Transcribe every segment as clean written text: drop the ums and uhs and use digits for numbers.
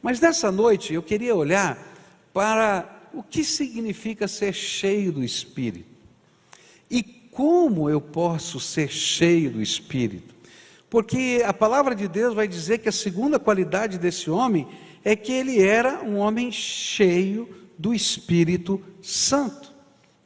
Mas nessa noite eu queria olhar para o que significa ser cheio do Espírito e como eu posso ser cheio do Espírito, porque a palavra de Deus vai dizer que a segunda qualidade desse homem é que ele era um homem cheio do Espírito Santo.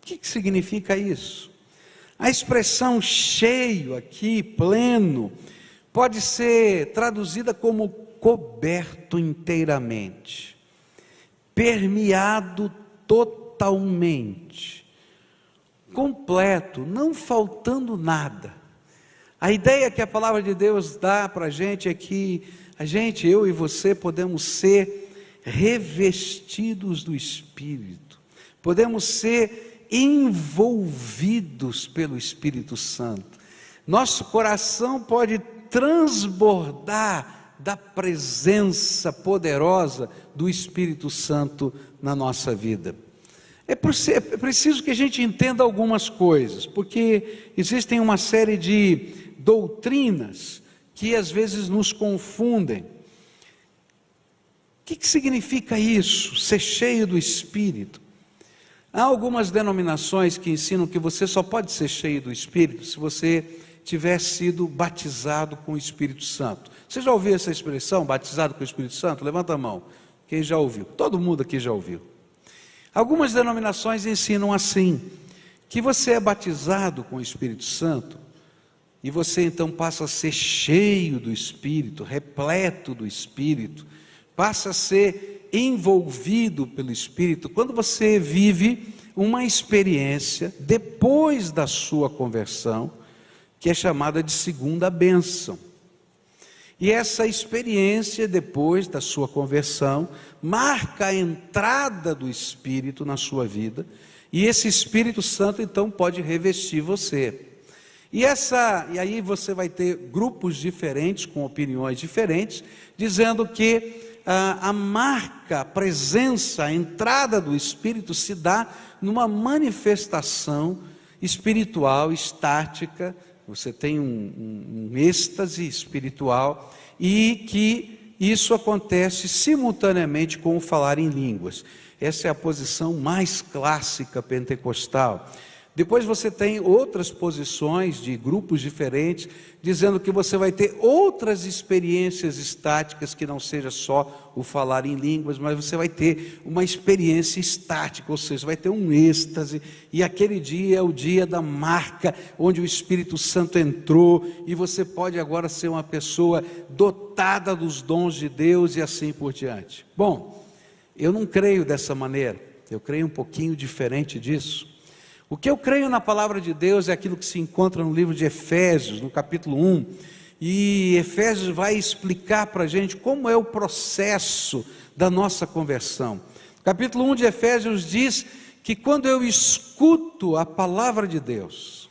O que significa isso? A expressão cheio aqui, pleno, pode ser traduzida como coberto inteiramente, permeado totalmente, completo, não faltando nada. A ideia que a palavra de Deus dá para a gente é que eu e você, podemos ser revestidos do Espírito, podemos ser envolvidos pelo Espírito Santo. Nosso coração pode transbordar da presença poderosa do Espírito Santo na nossa vida. É preciso que a gente entenda algumas coisas, porque existem uma série de doutrinas que às vezes nos confundem. O que significa isso, ser cheio do Espírito? Há algumas denominações que ensinam que você só pode ser cheio do Espírito se você tiver sido batizado com o Espírito Santo. Você já ouviu essa expressão, batizado com o Espírito Santo? Levanta a mão, quem já ouviu? Todo mundo aqui já ouviu. Algumas denominações ensinam assim, que você é batizado com o Espírito Santo, e você então passa a ser cheio do Espírito, repleto do Espírito, passa a ser envolvido pelo Espírito, quando você vive uma experiência, depois da sua conversão, que é chamada de segunda bênção. E essa experiência, depois da sua conversão, marca a entrada do Espírito na sua vida, e esse Espírito Santo então pode revestir você. E aí você vai ter grupos diferentes, com opiniões diferentes, dizendo que a marca, a presença, a entrada do Espírito se dá numa manifestação espiritual, estática. Você tem um êxtase espiritual, e que isso acontece simultaneamente com o falar em línguas. Essa é a posição mais clássica pentecostal. Depois você tem outras posições de grupos diferentes, dizendo que você vai ter outras experiências estáticas, que não seja só o falar em línguas, mas você vai ter uma experiência estática, ou seja, vai ter um êxtase, e aquele dia é o dia da marca, onde o Espírito Santo entrou, e você pode agora ser uma pessoa dotada dos dons de Deus, e assim por diante. Bom, eu não creio dessa maneira, eu creio um pouquinho diferente disso. O que eu creio na palavra de Deus é aquilo que se encontra no livro de Efésios, no capítulo 1, e Efésios vai explicar para a gente como é o processo da nossa conversão. O capítulo 1 de Efésios diz que quando eu escuto a palavra de Deus,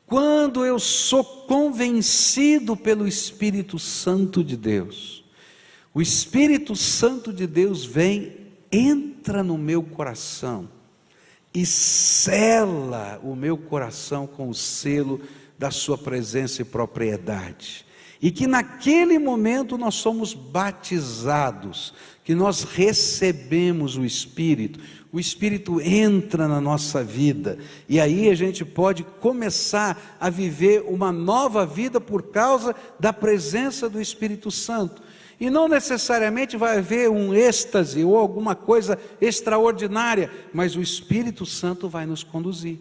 quando eu sou convencido pelo Espírito Santo de Deus, o Espírito Santo de Deus vem, entra no meu coração, e sela o meu coração com o selo da sua presença e propriedade, e que naquele momento nós somos batizados, que nós recebemos o Espírito entra na nossa vida, e aí a gente pode começar a viver uma nova vida por causa da presença do Espírito Santo. E não necessariamente vai haver um êxtase ou alguma coisa extraordinária, mas o Espírito Santo vai nos conduzir.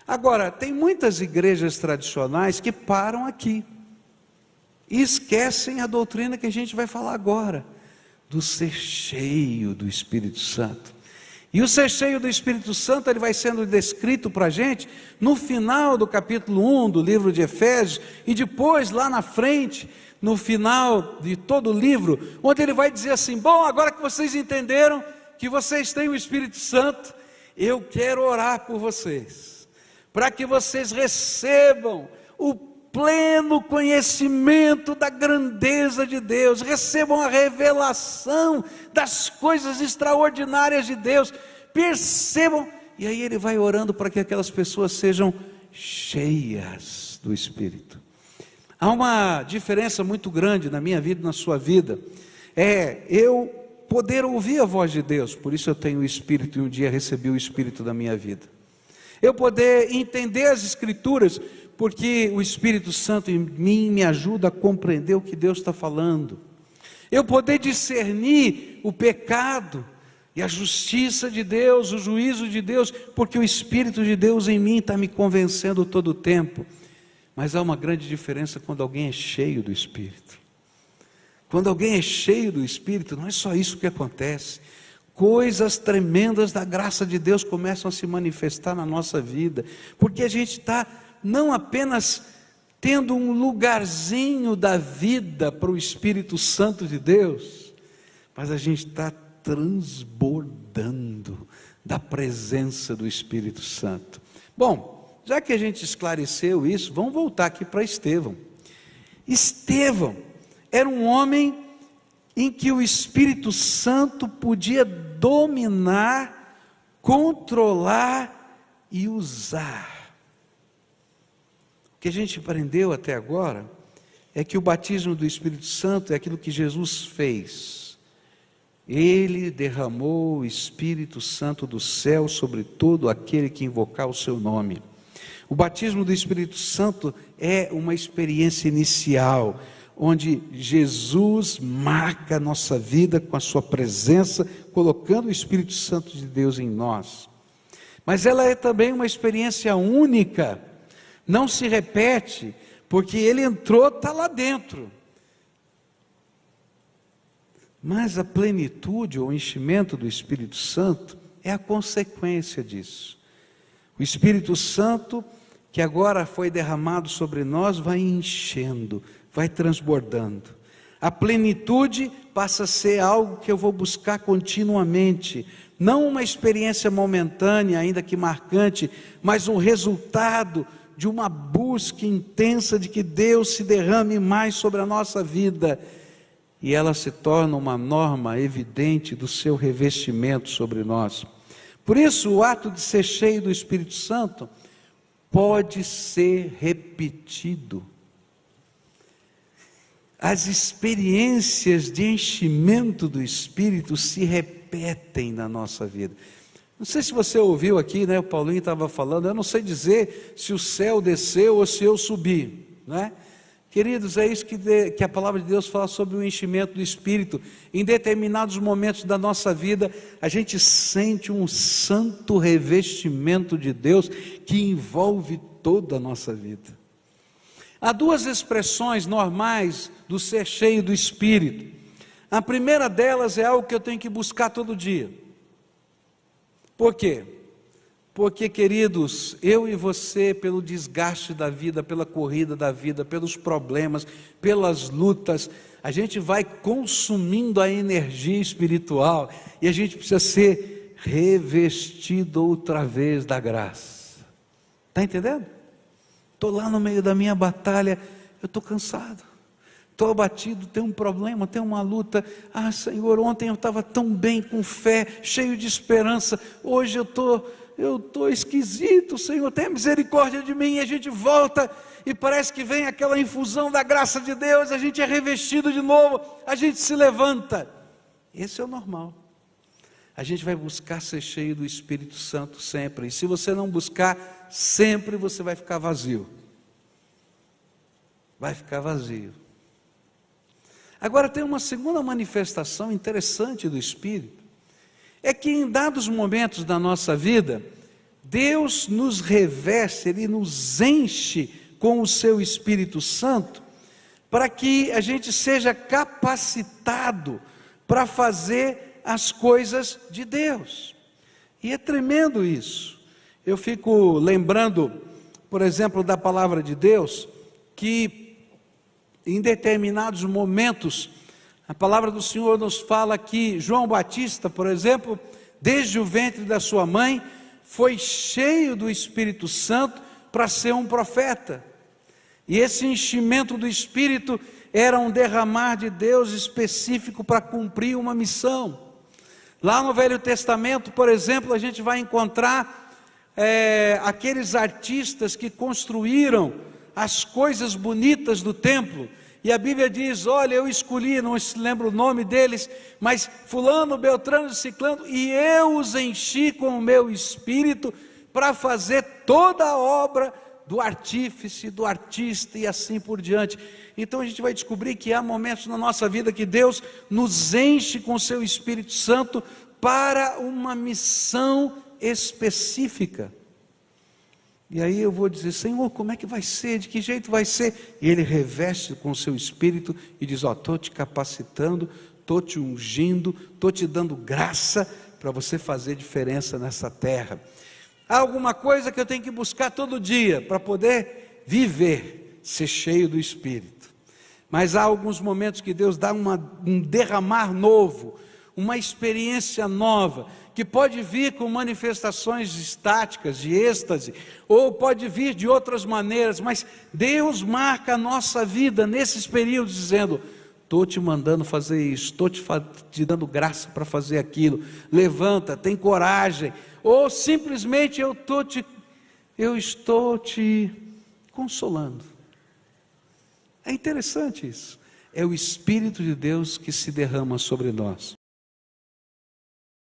Agora, tem muitas igrejas tradicionais que param aqui e esquecem a doutrina que a gente vai falar agora, do ser cheio do Espírito Santo. E o ser cheio do Espírito Santo, ele vai sendo descrito para a gente no final do capítulo 1 do livro de Efésios, e depois lá na frente, no final de todo o livro, onde ele vai dizer assim: bom, agora que vocês entenderam que vocês têm o Espírito Santo, eu quero orar por vocês, para que vocês recebam o pleno conhecimento da grandeza de Deus, recebam a revelação das coisas extraordinárias de Deus, percebam, e aí ele vai orando para que aquelas pessoas sejam cheias do Espírito. Há uma diferença muito grande na minha vida e na sua vida, é eu poder ouvir a voz de Deus, por isso eu tenho o Espírito e um dia recebi o Espírito da minha vida. Eu poder entender as Escrituras, porque o Espírito Santo em mim me ajuda a compreender o que Deus está falando. Eu poder discernir o pecado e a justiça de Deus, o juízo de Deus, porque o Espírito de Deus em mim está me convencendo todo o tempo. Mas há uma grande diferença quando alguém é cheio do Espírito. Quando alguém é cheio do Espírito, não é só isso que acontece. Coisas tremendas da graça de Deus começam a se manifestar na nossa vida, porque a gente está não apenas tendo um lugarzinho da vida para o Espírito Santo de Deus, mas a gente está transbordando da presença do Espírito Santo. Bom, já que a gente esclareceu isso, vamos voltar aqui para Estevão. Estevão era um homem em que o Espírito Santo podia dominar, controlar e usar. O que a gente aprendeu até agora é que o batismo do Espírito Santo é aquilo que Jesus fez. Ele derramou o Espírito Santo do céu sobre todo aquele que invocar o seu nome. O batismo do Espírito Santo é uma experiência inicial, onde Jesus marca a nossa vida com a sua presença, colocando o Espírito Santo de Deus em nós. Mas ela é também uma experiência única, não se repete, porque ele entrou, está lá dentro. Mas a plenitude ou enchimento do Espírito Santo é a consequência disso. O Espírito Santo, que agora foi derramado sobre nós, vai enchendo, vai transbordando. A plenitude passa a ser algo que eu vou buscar continuamente, não uma experiência momentânea, ainda que marcante, mas o resultado de uma busca intensa de que Deus se derrame mais sobre a nossa vida, e ela se torna uma norma evidente do seu revestimento sobre nós. Por isso, o ato de ser cheio do Espírito Santo pode ser repetido. As experiências de enchimento do Espírito se repetem na nossa vida. Não sei se você ouviu aqui, né? O Paulinho estava falando, eu não sei dizer se o céu desceu ou se eu subi, né? Queridos, é isso que a palavra de Deus fala sobre o enchimento do Espírito. Em determinados momentos da nossa vida, a gente sente um santo revestimento de Deus que envolve toda a nossa vida. Há duas expressões normais do ser cheio do Espírito. A primeira delas é algo que eu tenho que buscar todo dia. Por quê? Porque, queridos, eu e você, pelo desgaste da vida, pela corrida da vida, pelos problemas, pelas lutas, a gente vai consumindo a energia espiritual e a gente precisa ser revestido outra vez da graça. Está entendendo? Estou lá no meio da minha batalha, eu estou cansado, estou abatido, tenho um problema, tenho uma luta. Ah, Senhor, ontem eu estava tão bem, com fé, cheio de esperança, hoje eu estou esquisito. Senhor, tenha misericórdia de mim. E a gente volta e parece que vem aquela infusão da graça de Deus, a gente é revestido de novo, a gente se levanta. Esse é o normal. A gente vai buscar ser cheio do Espírito Santo sempre, e se você não buscar, sempre você vai ficar vazio. Vai ficar vazio. Agora tem uma segunda manifestação interessante do Espírito, é que em dados momentos da nossa vida, Deus nos reveste, Ele nos enche com o seu Espírito Santo, para que a gente seja capacitado para fazer as coisas de Deus. E é tremendo isso. Eu fico lembrando, por exemplo, da palavra de Deus, que em determinados momentos, a palavra do Senhor nos fala que João Batista, por exemplo, desde o ventre da sua mãe, foi cheio do Espírito Santo para ser um profeta. E esse enchimento do Espírito era um derramar de Deus específico para cumprir uma missão. Lá no Velho Testamento, por exemplo, a gente vai encontrar aqueles artistas que construíram as coisas bonitas do templo, e a Bíblia diz: olha, eu escolhi, não se lembra o nome deles, mas fulano, beltrano, ciclano, e eu os enchi com o meu espírito para fazer toda a obra do artífice, do artista e assim por diante. Então a gente vai descobrir que há momentos na nossa vida que Deus nos enche com o seu Espírito Santo para uma missão específica. E aí eu vou dizer: Senhor, como é que vai ser? De que jeito vai ser? E Ele reveste com o seu Espírito e diz: estou te capacitando, estou te ungindo, estou te dando graça para você fazer diferença nessa terra. Há alguma coisa que eu tenho que buscar todo dia para poder viver, ser cheio do Espírito. Mas há alguns momentos que Deus dá um derramar novo, uma experiência nova, que pode vir com manifestações estáticas, de êxtase, ou pode vir de outras maneiras, mas Deus marca a nossa vida nesses períodos, dizendo: estou te mandando fazer isso, estou te dando graça para fazer aquilo, levanta, tem coragem. Ou simplesmente eu estou te consolando. É interessante isso. É o Espírito de Deus que se derrama sobre nós.